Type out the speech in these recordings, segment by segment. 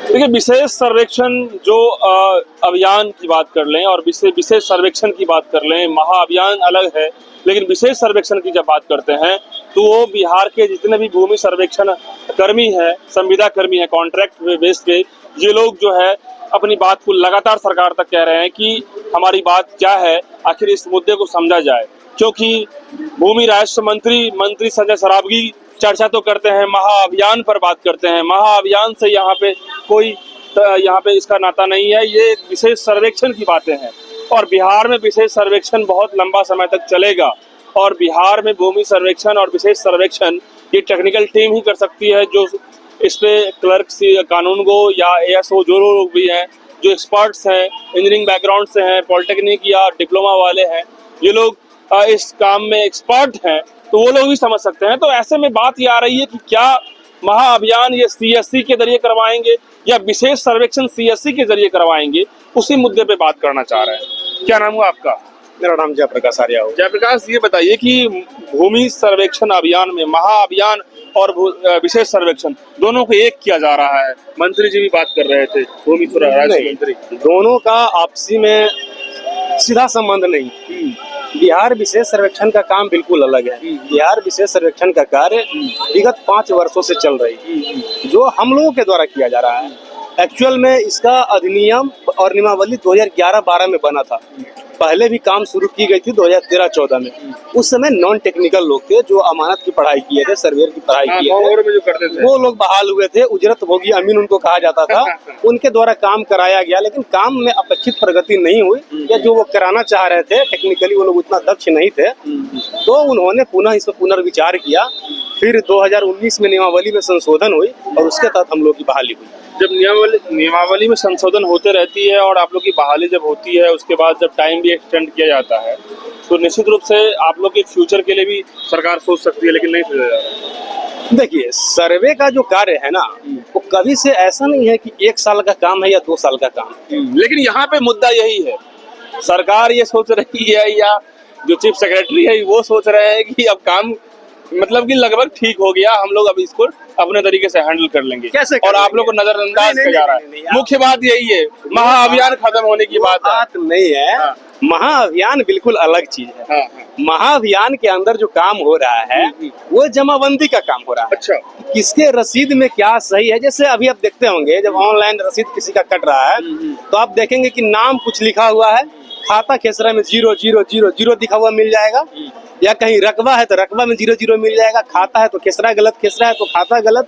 देखिए, विशेष सर्वेक्षण जो अभियान की बात कर लें और विशेष सर्वेक्षण की बात कर लें, महाअभियान अलग है। लेकिन विशेष सर्वेक्षण की जब बात करते हैं तो वो बिहार के जितने भी भूमि सर्वेक्षण कर्मी हैं, संविदा कर्मी हैं, कॉन्ट्रैक्ट बेस पे, ये लोग जो है अपनी बात को लगातार सरकार तक कह रहे हैं कि हमारी बात क्या है, आखिर इस मुद्दे को समझा जाए। क्योंकि भूमि राजस्व मंत्री संजय सरावगी चर्चा तो करते हैं, महाअभियान पर बात करते हैं। महाअभियान से यहाँ पे इसका नाता नहीं है, ये विशेष सर्वेक्षण की बातें हैं। और बिहार में विशेष सर्वेक्षण बहुत लंबा समय तक चलेगा और बिहार में भूमि सर्वेक्षण और विशेष सर्वेक्षण ये टेक्निकल टीम ही कर सकती है, जो इस पे क्लर्क, कानूनगो या एएसओ जो लोग भी हैं, जो एक्सपर्ट्स हैं, इंजीनियरिंग बैकग्राउंड से हैं, पॉलिटेक्निक या डिप्लोमा वाले हैं, ये लोग इस काम में एक्सपर्ट हैं, तो वो लोग भी समझ सकते हैं। तो ऐसे में बात ये आ रही है कि क्या महाअभियान ये सीएससी के जरिए करवाएंगे या विशेष सर्वेक्षण सीएससी के जरिए करवाएंगे, उसी मुद्दे पे बात करना चाह रहे हैं। क्या नाम हुआ आपका? मेरा नाम जयप्रकाश आर्या हो। जयप्रकाश, ये बताइए कि भूमि सर्वेक्षण अभियान में महाअभियान और विशेष सर्वेक्षण दोनों को एक किया जा रहा है। मंत्री जी भी बात कर रहे थे, भूमि राज्य मंत्री। दोनों का आपसी में सीधा संबंध नहीं। बिहार विशेष सर्वेक्षण का काम बिल्कुल अलग है। बिहार विशेष सर्वेक्षण का कार्य विगत 5 वर्षों से चल रही है, जो हम लोगों के द्वारा किया जा रहा है। एक्चुअल में इसका अधिनियम और नियमावली 2011-12 में बना था। पहले भी काम शुरू की गई थी 2013-14 में। उस समय नॉन टेक्निकल लोग थे जो अमानत की पढ़ाई किए थे, सर्वेयर की पढ़ाई किए थे, वो लोग बहाल हुए थे। उजरत भोगी अमीन उनको कहा जाता था। उनके द्वारा काम कराया गया, लेकिन काम में अपेक्षित प्रगति नहीं हुई, या जो वो कराना चाह रहे थे टेक्निकली वो लोग उतना दक्ष नहीं थे, तो उन्होंने पुनः इस पर पुनर्विचार किया। फिर 2019 में नियमावली में संशोधन हुई और उसके तहत हम लोग की बहाली हुई। जब नियमावली में संशोधन होते रहती है और आप लोग की बहाली जब होती है, उसके बाद जब टाइम भी एक्सटेंड किया जाता है, तो निश्चित रूप से आप लोग के फ्यूचर के लिए भी सरकार सोच सकती है, लेकिन नहीं सोचा जा रहा। देखिए, सर्वे का जो कार्य है ना, वो कभी से ऐसा नहीं है कि 1 साल का काम है या 2 साल का काम है। लेकिन यहाँ पे मुद्दा यही है, सरकार ये सोच रही है या जो चीफ सेक्रेटरी है वो सोच रहे हैं कि अब काम मतलब कि लगभग ठीक हो गया, हम लोग अब इसको अपने तरीके से हैंडल कर लेंगे, और आप लोग को नजरअंदाज किया जा रहा है। मुख्य बात यही है, महाअभियान खत्म होने की बात नहीं है। हाँ। महाअभियान बिल्कुल अलग चीज है। हाँ। महाअभियान के अंदर जो काम हो रहा है वो जमाबंदी का काम हो रहा है। अच्छा, किसके रसीद में क्या सही है, जैसे अभी आप देखते होंगे जब ऑनलाइन रसीद किसी का कट रहा है तो आप देखेंगे कि नाम कुछ लिखा हुआ है, खाता खेसरा में 00000 दिखा हुआ मिल जाएगा, या कहीं रकबा है तो रकबा में 00 मिल जाएगा, खाता है तो खेसरा गलत, खेसरा है तो खाता गलत।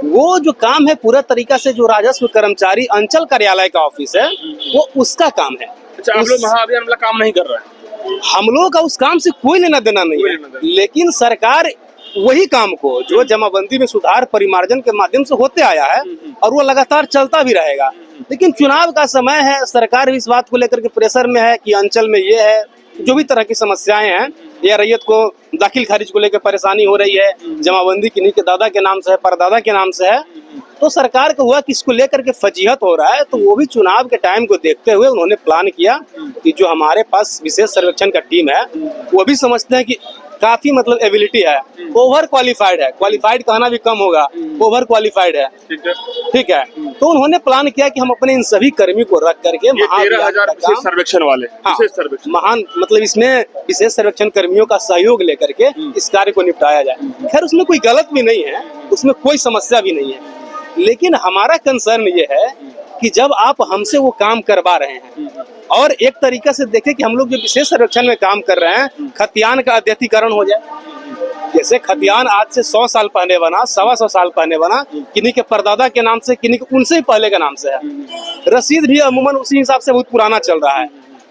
वो जो काम है पूरा तरीका से जो राजस्व कर्मचारी अंचल कार्यालय का ऑफिस है वो उसका काम है। अच्छा, आप लोग महाअभियान वाला काम नहीं कर रहे हैं? हम लोगों का उस काम से कोई लेना देना नहीं है, लेकिन सरकार वही काम को जो जमाबंदी में सुधार परिमार्जन के माध्यम से होते आया है और वो लगातार चलता भी रहेगा। लेकिन चुनाव का समय है, सरकार भी इस बात को लेकर के प्रेशर में है कि अंचल में ये है, जो भी तरह की समस्याएं हैं या रैयत को दाखिल खारिज को लेकर परेशानी हो रही है, जमाबंदी किन्हीं के दादा के नाम से है, परदादा के नाम से है, तो सरकार को हुआ कि इसको लेकर के फजीहत हो रहा है। तो वो भी चुनाव के टाइम को देखते हुए उन्होंने प्लान किया कि जो हमारे पास विशेष सर्वेक्षण का टीम है वो भी समझते हैं कि काफी मतलब एबिलिटी है, ओवर क्वालिफाइड है, क्वालिफाइड कहना भी कम होगा, ओवर क्वालिफाइड है, ठीक है। तो उन्होंने प्लान किया कि हम अपने इन सभी कर्मी को रख करके 13,000 विशेष सर्वेक्षण वाले, विशेष सर्वेक्षण महान मतलब इसमें विशेष सर्वेक्षण कर्मियों का सहयोग लेकर के इस कार्य को निपटाया जाए। खैर उसमें कोई गलत भी नहीं है, उसमें कोई समस्या भी नहीं है, लेकिन हमारा कंसर्न ये है कि जब आप हमसे वो काम करवा रहे हैं और एक तरीके से देखें कि हम लोग जो विशेष सर्वेक्षण में काम कर रहे हैं खतियान का अद्यतीकरण हो जाए। जैसे खतियान आज से 100 साल पहले बना, 125 साल पहले बना, किन्हीं के परदादा के नाम से, किन्हीं के उनसे ही पहले के नाम से है। रसीद भी अमूमन उसी हिसाब से बहुत पुराना चल रहा है।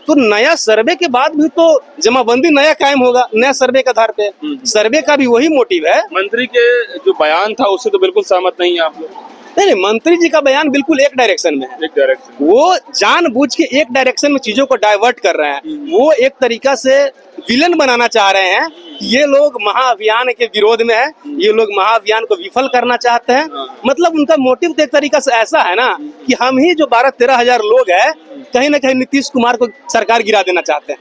तो नया सर्वे के बाद भी तो जमाबंदी नया कायम होगा, नया सर्वे के आधार पे। सर्वे का भी वही मोटिव है। मंत्री के जो बयान था उससे तो बिल्कुल सहमत नहीं है आप लोग? नहीं, मंत्री जी का बयान बिल्कुल एक डायरेक्शन में है। एक डायरेक्शन, वो जानबूझ के एक डायरेक्शन में चीजों को डाइवर्ट कर रहे हैं। वो एक तरीका से विलन बनाना चाह रहे हैं। ये लोग महाअभियान के विरोध में है, ये लोग महाअभियान को विफल करना चाहते हैं। मतलब उनका मोटिव तो एक तरीका से ऐसा है ना कि हम ही जो 12-13 हजार लोग हैं कहीं ना कहीं नीतीश कुमार को सरकार गिरा देना चाहते हैं।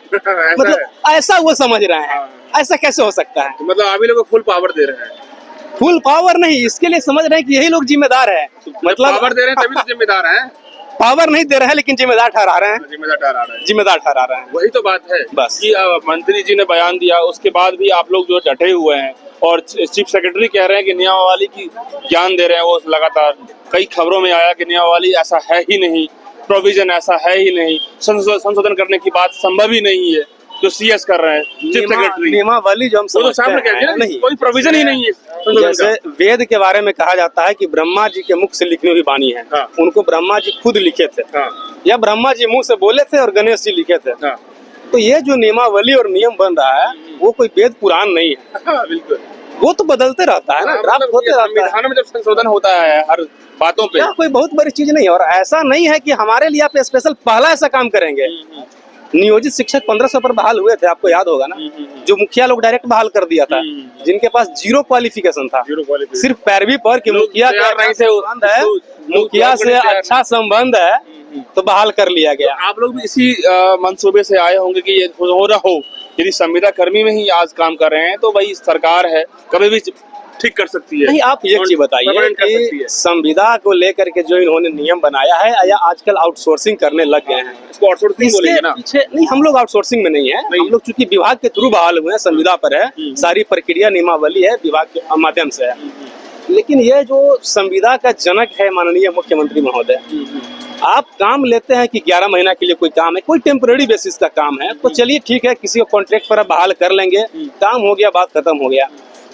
मतलब ऐसा वो समझ रहे हैं। ऐसा कैसे हो सकता है? मतलब आप ही लोग को फुल पावर दे रहे हैं। फुल पावर नहीं, इसके लिए समझ रहे हैं कि यही लोग जिम्मेदार है। मतलब पावर दे रहे हैं तभी तो जिम्मेदार हैं। पावर नहीं दे रहे हैं लेकिन जिम्मेदार ठहरा रहे हैं, जिम्मेदार ठहरा रहे हैं। जिम्मेदार ठहरा रहे हैं। वही तो बात है बस। कि मंत्री जी ने बयान दिया, उसके बाद भी आप लोग जो डटे हुए हैं और चीफ सेक्रेटरी कह रहे हैं कि नियमावली की ज्ञान दे रहे हैं वो लगातार। कई खबरों में आया कि नियमावली ऐसा है ही नहीं, प्रोविजन ऐसा है ही नहीं, संशोधन करने की बात संभव ही नहीं है, जो सीएस कर रहे हैं चीफ सेक्रेटरी। नियमावली जो हम वो तो समझते सामने कहते हैं नहीं, कोई प्रोविजन ही नहीं है संशोधन जैसे का। वेद के बारे में कहा जाता है कि ब्रह्मा जी के मुख से लिखने हुई वाणी है, हाँ। उनको ब्रह्मा जी खुद लिखे थे, हाँ, या ब्रह्मा जी मुंह से बोले थे और गणेश जी लिखे थे। हाँ, तो ये जो नियमावली और नियम बन रहा है वो कोई वेद पुराण नहीं है, हाँ, बिल्कुल। वो तो बदलते रहता है ना, ड्राफ्ट मतलब होते ये रहता है। संविधान में जब संशोधन होता है हर बातों पे, क्या कोई बहुत बड़ी चीज नहीं है। और ऐसा नहीं है कि हमारे लिए आप स्पेशल पहला ऐसा काम करेंगे। नियोजित शिक्षक 1500 पर बहाल हुए थे, आपको याद होगा ना, जो मुखिया लोग डायरेक्ट बहाल कर दिया था, जिनके पास जीरो क्वालिफिकेशन था, सिर्फ पैरवी पर कि मुखिया तैयार नहीं थे, संबंध है, मुखिया से अच्छा संबंध है तो बहाल कर लिया गया। आप लोग भी इसी मंसूबे से आए होंगे कि ये हो रहा हो, यदि संविदा कर्मी में ही आज काम कर रहे हैं तो भाई सरकार है कभी भी ठीक कर सकती है। नहीं, आप ये चीज बताइए permanent कर सकती कि है। संविदा को लेकर के जो इन्होंने नियम बनाया है या आजकल आउटसोर्सिंग करने लग गए हैं, इसको आउटसोर्सिंग बोलेंगे इसके ना। पीछे नहीं, हम लोग आउटसोर्सिंग में नहीं है, हम लोग चूंकि विभाग के थ्रू बहाल हुए हैं, संविदा पर है, सारी प्रक्रिया नियमावली है विभाग के माध्यम से है। लेकिन ये जो संविदा का जनक है माननीय मुख्यमंत्री महोदय, आप काम लेते हैं कि 11 महीना के लिए कोई काम है, कोई टेम्पररी बेसिस का काम है, तो चलिए ठीक है, किसी को कॉन्ट्रैक्ट पर आप बहाल कर लेंगे, काम हो गया, बात खत्म हो गया।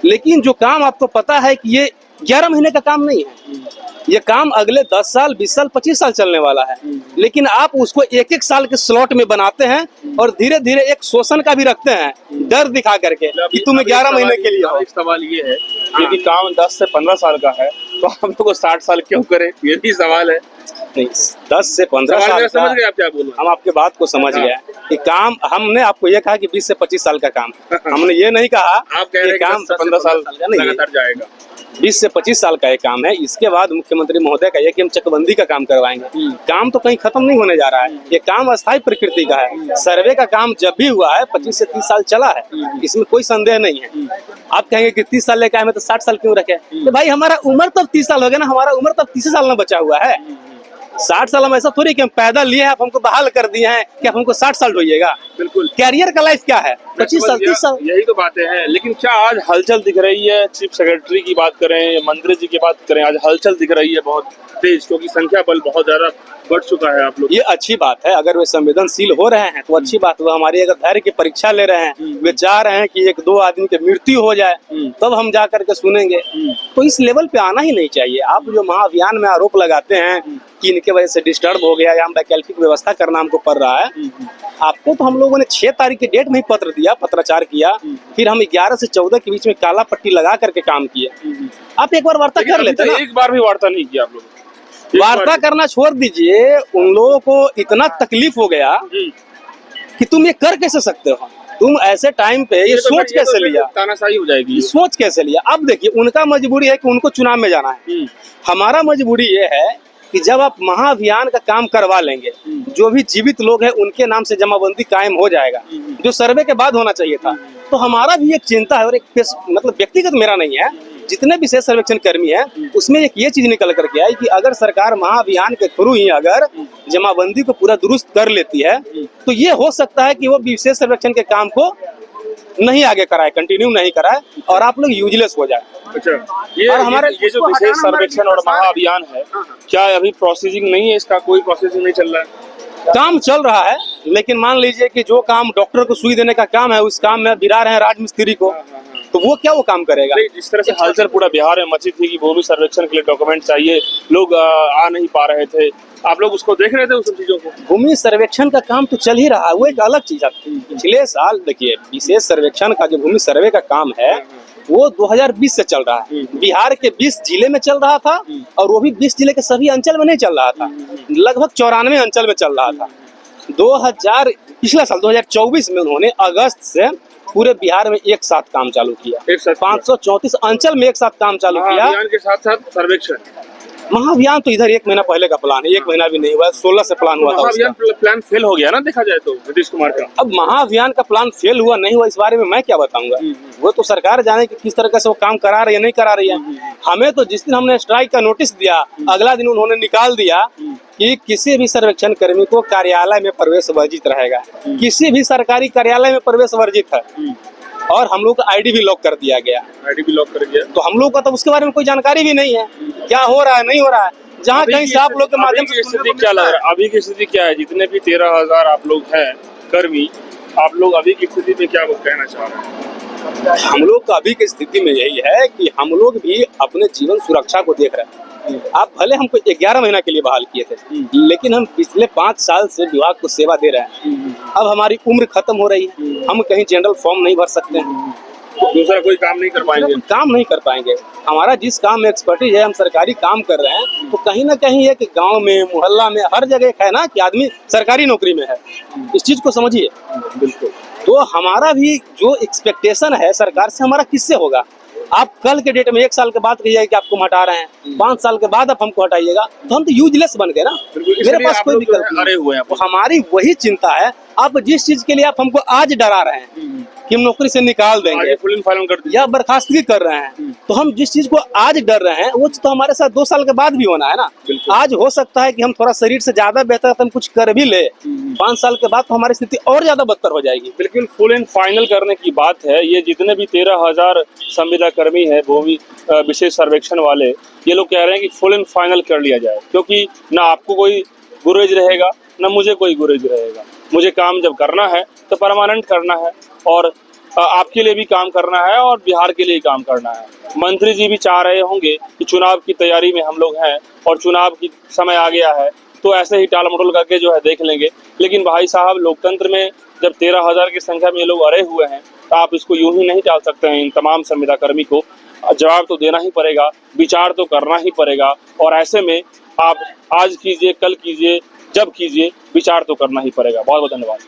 लेकिन जो काम आपको पता है कि ये 11 महीने का काम नहीं है, ये काम अगले 10 साल 20 साल 25 साल चलने वाला है, लेकिन आप उसको एक एक साल के स्लॉट में बनाते हैं और धीरे धीरे एक शोषण का भी रखते हैं, डर दिखा करके कि तुम्हें 11 महीने के लिए हो। एक सवाल ये है यदि काम 10 से 15 साल का है तो हम लोग को 60 साल क्यों करें, ये भी सवाल है। नहीं, 10 से 15 सवाल साल मेरा समझ का, गए आप क्या बोल रहे हम आपके बात को समझ गए कि काम, हमने आपको ये कहा कि 20 से 25 साल का काम, हमने ये नहीं कहा हैं। आप कह रहे हैं कि काम 10 से 15 साल का नहीं है, लगातार जाएगा। 20 से 25 साल का ये काम है। इसके बाद मुख्यमंत्री महोदय का ये कि हम चकबंदी का काम करवाएंगे। काम तो कहीं खत्म नहीं होने जा रहा है, ये काम अस्थायी प्रकृति का है। सर्वे का काम जब भी हुआ है 25 से 30 साल चला है, इसमें कोई संदेह नहीं है। आप कहेंगे कि 30 साल लेकर आए मैं तो 60 साल क्यों रखे, तो भाई हमारा उम्र तब 30 साल हो गया ना, हमारा उम्र तब 30 साल में बचा हुआ है। 60 साल में ऐसा थोड़ी कि हम पैदा लिए हैं, आप हमको बहाल कर दिए हैं कि आप हमको 60 साल ढोइएगा। बिल्कुल, कैरियर का लाइफ क्या है, 25 साल 30 साल। यही तो बातें हैं। लेकिन क्या आज हलचल दिख रही है, चीफ सेक्रेटरी की बात करें या मंत्री जी की बात करें, आज हलचल दिख रही है बहुत तेज, क्योंकि संख्या बल बहुत ज्यादा बढ़ चुका है। आप लोग, ये अच्छी बात है, अगर वे संवेदनशील हो रहे हैं तो अच्छी बात। वो हमारी अगर धैर्य की परीक्षा ले रहे हैं, वे चाह रहे हैं कि 1-2 आदमी की मृत्यु हो जाए, तब हम जा करके सुनेंगे। तो इस लेवल पे आना ही नहीं चाहिए। आप जो महाअभियान में आरोप लगाते हैं कि इनके वजह से डिस्टर्ब हो गया या वैकल्पिक व्यवस्था करना हमको पड़ रहा है, आपको तो हम लोगों ने 6 तारीख की डेट में ही पत्र दिया, पत्राचार किया, फिर हम 11 से 14 के बीच में काला पट्टी लगा करके काम किए। आप एक बार वार्ता कर लेते ना। एक बार भी वार्ता नहीं किया आप लोग। वार्ता करना छोड़ दीजिए, उन लोगों को इतना तकलीफ हो गया कि तुम ये कर कैसे सकते हो, तुम ऐसे टाइम पे ये सोच कैसे लिया, तानाशाही हो जाएगी। ये सोच कैसे लिया। अब देखिए, उनका मजबूरी है कि उनको चुनाव में जाना है, हमारा मजबूरी ये है कि जब आप महाअभियान का काम करवा लेंगे, जो भी जीवित लोग हैं उनके नाम से जमाबंदी कायम हो जाएगा, जो सर्वे के बाद होना चाहिए था। तो हमारा भी एक चिंता है, और एक मतलब व्यक्तिगत मेरा नहीं है, जितने विशेष सर्वेक्षण कर्मी हैं उसमें एक ये चीज निकल करके आई कि अगर सरकार महाअभियान के थ्रू ही अगर जमाबंदी को पूरा दुरुस्त कर लेती है तो ये हो सकता है कि वो विशेष सर्वेक्षण के काम को नहीं आगे कराए, कंटिन्यू नहीं कराए, और आप लोग यूजलेस हो जाए। अच्छा, और हमारे ये जो विशेष सर्वेक्षण और महाअभियान है, क्या अभी प्रोसेसिंग नहीं है, इसका कोई प्रोसेसिंग नहीं चल रहा है? काम चल रहा है, लेकिन मान लीजिए कि जो काम डॉक्टर को सुई देने का काम है, उस काम में गिरा रहे हैं राजमिस्त्री को, तो वो क्या वो काम करेगा? जिस तरह से हलचल पूरा बिहार में मची थी कि भूमि सर्वेक्षण के लिए डॉक्यूमेंट चाहिए, लोग आ नहीं पा रहे थे, आप लोग उसको देख रहे थे उस सब चीजों को? भूमि सर्वेक्षण का काम तो चल ही रहा है, वो एक अलग चीज है। पिछले साल देखिए, विशेष सर्वेक्षण का जो भूमि सर्वे का काम है वो 2020 से चल रहा है। बिहार के 20 जिले में चल रहा था, और वो भी 20 जिले के सभी अंचल में नहीं चल रहा था, लगभग 94 अंचल में चल रहा था। पिछला साल 2024 में उन्होंने अगस्त से पूरे बिहार में एक साथ काम चालू किया, 534 अंचल में एक साथ काम चालू किया। अभियान के साथ साथ सर्वेक्षण महाअभियान तो इधर 1 महीना पहले का प्लान है, 1 महीना भी नहीं हुआ, 16 से प्लान हुआ था उसका। महाअभियान प्लान फेल हो गया ना, देखा जाए तो नीतीश कुमार का। अब महाअभियान का प्लान फेल हुआ नहीं हुआ इस बारे में मैं क्या बताऊंगा, वो तो सरकार जाने कि किस तरह से वो काम करा रही है नहीं करा रही है। हमें तो जिस दिन हमने स्ट्राइक का नोटिस दिया, अगला दिन उन्होंने निकाल दिया कि किसी भी सर्वेक्षण कर्मी को कार्यालय में प्रवेश वर्जित रहेगा, किसी भी सरकारी कार्यालय में प्रवेश वर्जित है, और हम लोग का आईडी भी लॉक कर दिया गया। आईडी भी लॉक कर दिया। तो हम लोग का तो उसके बारे में कोई जानकारी भी नहीं है, क्या हो रहा है नहीं हो रहा है। जहाँ कहीं से आप लोग के माध्यम से स्थिति क्या लग रहा है, अभी की स्थिति क्या है? जितने भी 13,000 आप लोग हैं कर्मी, आप लोग अभी की स्थिति में क्या कहना चाह रहे हैं? हम लोग का अभी की स्थिति में यही है कि हम लोग भी अपने जीवन सुरक्षा को देख रहे हैं। आप भले हमको 11 महीना के लिए बहाल किए थे, लेकिन हम पिछले 5 साल से विभाग को सेवा दे रहे हैं। अब हमारी उम्र खत्म हो रही है, हम कहीं जनरल फॉर्म नहीं भर सकते हैं, दूसरा कोई काम नहीं कर पाएंगे। काम नहीं कर पाएंगे। हमारा जिस काम में एक्सपर्टीज है, हम सरकारी काम कर रहे हैं, तो कहीं ना कहीं एक गांव में, मोहल्ला में, हर जगह है ना कि आदमी सरकारी नौकरी में है। इस चीज को समझिए। बिल्कुल। तो हमारा भी जो एक्सपेक्टेशन है सरकार से, हमारा किससे होगा? आप कल के डेट में 1 साल के बाद कहिएगा कि आपको हम हटा रहे हैं, 5 साल के बाद आप हमको हटाइएगा, तो हम तो यूजलेस बन गए ना। मेरे पास कोई विकल्प नहीं। अरे हुए हैं। तो हमारी वही चिंता है। आप जिस चीज के लिए आप हमको आज डरा रहे हैं कि हम नौकरी से निकाल देंगे फुल फाइल कर दिया या बर्खास्तगी कर रहे हैं, तो हम जिस चीज को आज डर रहे हैं वो तो हमारे साथ 2 साल के बाद भी होना है ना। आज हो सकता है कि हम थोड़ा शरीर से ज्यादा बेहतर हम कुछ कर भी ले, 5 साल के बाद तो हमारी स्थिति और ज्यादा बदतर हो जाएगी। बिल्कुल फुल एंड फाइनल करने की बात है। ये जितने भी 13,000 संविदा कर्मी है, भूमि विशेष सर्वेक्षण वाले, ये लोग कह रहे हैं कि फुल एंड फाइनल कर लिया जाए, क्योंकि ना आपको कोई गुरेज रहेगा ना मुझे कोई गुरेज रहेगा। मुझे काम जब करना है तो परमानेंट करना है, और आपके लिए भी काम करना है और बिहार के लिए काम करना है। मंत्री जी भी चाह रहे होंगे कि चुनाव की तैयारी में हम लोग हैं और चुनाव की समय आ गया है, तो ऐसे ही टाल मटोल करके जो है देख लेंगे। लेकिन भाई साहब, लोकतंत्र में जब 13,000 की संख्या में ये लोग अड़े हुए हैं, तो आप इसको यूं ही नहीं टाल सकते हैं। इन तमाम संविदा कर्मी को जवाब तो देना ही पड़ेगा, विचार तो करना ही पड़ेगा, और ऐसे में आप आज कीजिए, कल कीजिए, जब कीजिए, विचार तो करना ही पड़ेगा। बहुत बहुत धन्यवाद।